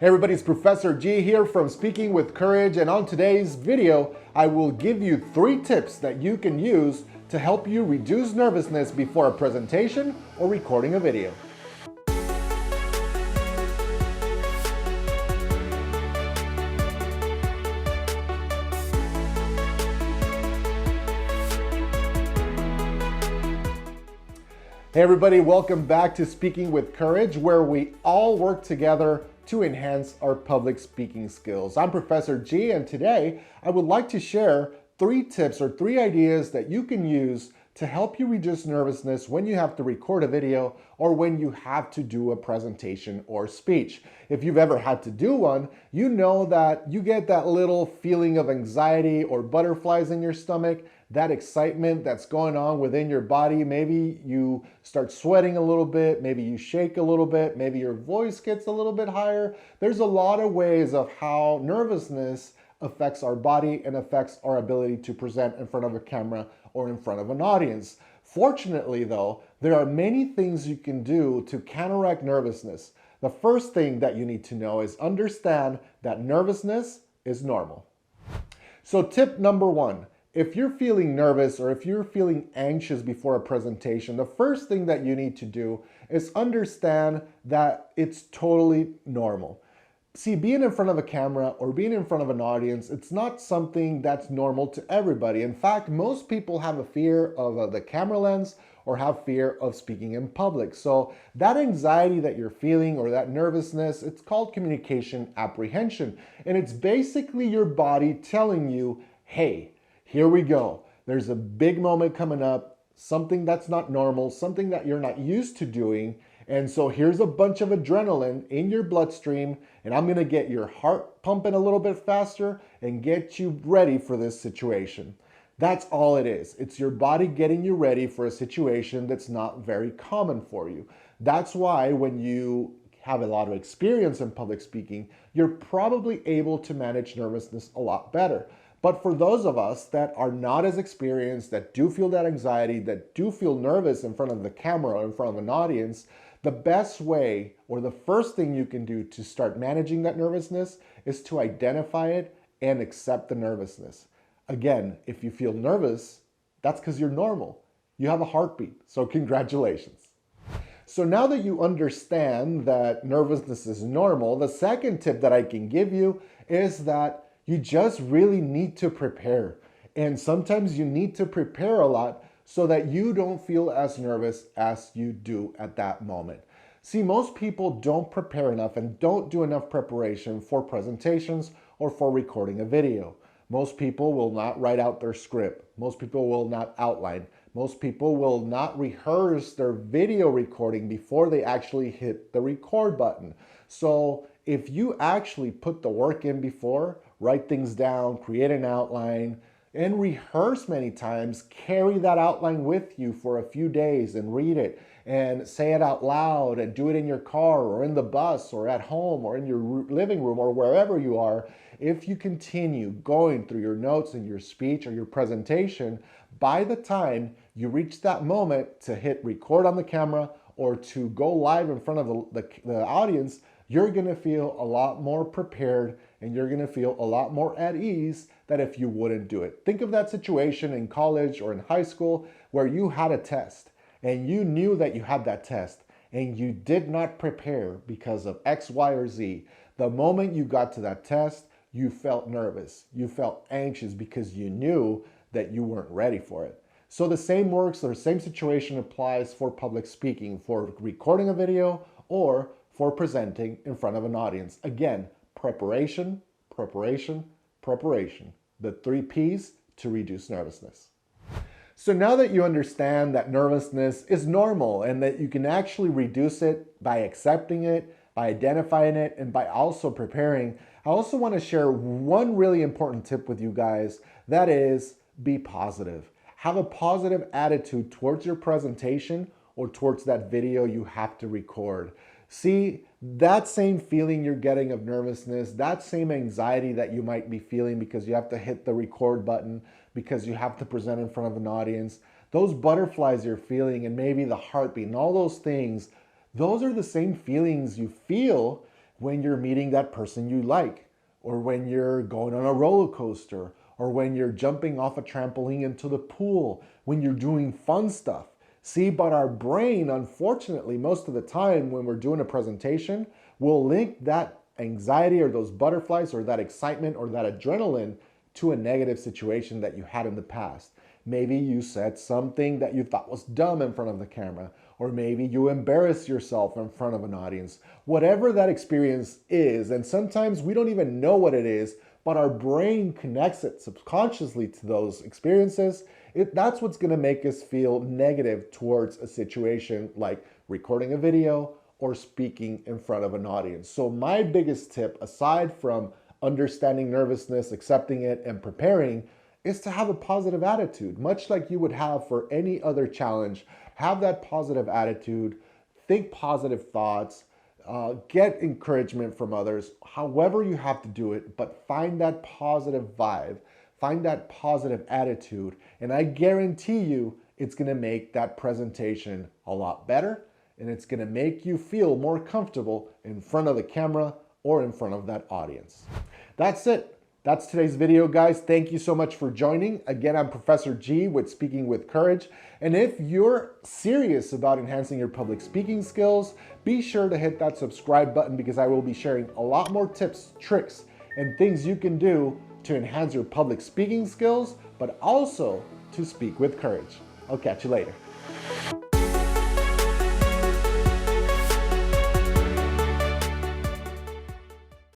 Hey everybody, it's Professor G here from Speaking with Courage, and on today's video, I will give you 3 tips that you can use to help you reduce nervousness before a presentation or recording a video. Hey everybody, welcome back to Speaking with Courage, where we all work together to enhance our public speaking skills. I'm Professor G, and today I would like to share 3 tips or 3 ideas that you can use to help you reduce nervousness when you have to record a video or when you have to do a presentation or speech. If you've ever had to do one, you know that you get that little feeling of anxiety or butterflies in your stomach, that excitement that's going on within your body. Maybe you start sweating a little bit, maybe you shake a little bit, maybe your voice gets a little bit higher. There's a lot of ways of how nervousness affects our body and affects our ability to present in front of a camera or in front of an audience. Fortunately though, there are many things you can do to counteract nervousness. The first thing that you need to know is understand that nervousness is normal. So tip number 1, if you're feeling nervous or if you're feeling anxious before a presentation, the first thing that you need to do is understand that it's totally normal. See, being in front of a camera or being in front of an audience, it's not something that's normal to everybody. In fact, most people have a fear of the camera lens or have fear of speaking in public. So that anxiety that you're feeling or that nervousness, it's called communication apprehension. And it's basically your body telling you, hey, here we go. There's a big moment coming up, something that's not normal, something that you're not used to doing. And so here's a bunch of adrenaline in your bloodstream, and I'm gonna get your heart pumping a little bit faster and get you ready for this situation. That's all it is. It's your body getting you ready for a situation that's not very common for you. That's why when you have a lot of experience in public speaking, you're probably able to manage nervousness a lot better. But for those of us that are not as experienced, that do feel that anxiety, that do feel nervous in front of the camera or in front of an audience, the best way or the first thing you can do to start managing that nervousness is to identify it and accept the nervousness. Again, if you feel nervous, that's because you're normal. You have a heartbeat, so congratulations. So now that you understand that nervousness is normal, the second tip that I can give you is that you just really need to prepare. And sometimes you need to prepare a lot so that you don't feel as nervous as you do at that moment. See, most people don't prepare enough and don't do enough preparation for presentations or for recording a video. Most people will not write out their script. Most people will not outline. Most people will not rehearse their video recording before they actually hit the record button. So if you actually put the work in before, write things down, create an outline, and rehearse many times, carry that outline with you for a few days and read it and say it out loud and do it in your car or in the bus or at home or in your living room or wherever you are. If you continue going through your notes and your speech or your presentation, by the time you reach that moment to hit record on the camera or to go live in front of the audience, you're gonna feel a lot more prepared and you're gonna feel a lot more at ease than if you wouldn't do it. Think of that situation in college or in high school where you had a test and you knew that you had that test and you did not prepare because of X, Y, or Z. The moment you got to that test, you felt nervous. You felt anxious because you knew that you weren't ready for it. So the same works, the same situation applies for public speaking, for recording a video or for presenting in front of an audience. Again, preparation, preparation, preparation. The 3 P's to reduce nervousness. So now that you understand that nervousness is normal and that you can actually reduce it by accepting it, by identifying it, and by also preparing, I also want to share one really important tip with you guys. That is, be positive. Have a positive attitude towards your presentation or towards that video you have to record. See, that same feeling you're getting of nervousness, that same anxiety that you might be feeling because you have to hit the record button, because you have to present in front of an audience, those butterflies you're feeling and maybe the heartbeat and all those things, those are the same feelings you feel when you're meeting that person you like, or when you're going on a roller coaster, or when you're jumping off a trampoline into the pool, when you're doing fun stuff. See, but our brain, unfortunately, most of the time when we're doing a presentation, will link that anxiety or those butterflies or that excitement or that adrenaline to a negative situation that you had in the past. Maybe you said something that you thought was dumb in front of the camera, or maybe you embarrassed yourself in front of an audience. Whatever that experience is, and sometimes we don't even know what it is, but our brain connects it subconsciously to those experiences. That's what's gonna make us feel negative towards a situation like recording a video or speaking in front of an audience. So my biggest tip, aside from understanding nervousness, accepting it, and preparing, is to have a positive attitude, much like you would have for any other challenge. Have that positive attitude, think positive thoughts, get encouragement from others, however you have to do it, but find that positive vibe, find that positive attitude, and I guarantee you it's gonna make that presentation a lot better, and it's gonna make you feel more comfortable in front of the camera or in front of that audience. That's it. That's today's video, guys. Thank you so much for joining. Again, I'm Professor G with Speaking with Courage. And if you're serious about enhancing your public speaking skills, be sure to hit that subscribe button because I will be sharing a lot more tips, tricks, and things you can do to enhance your public speaking skills, but also to speak with courage. I'll catch you later.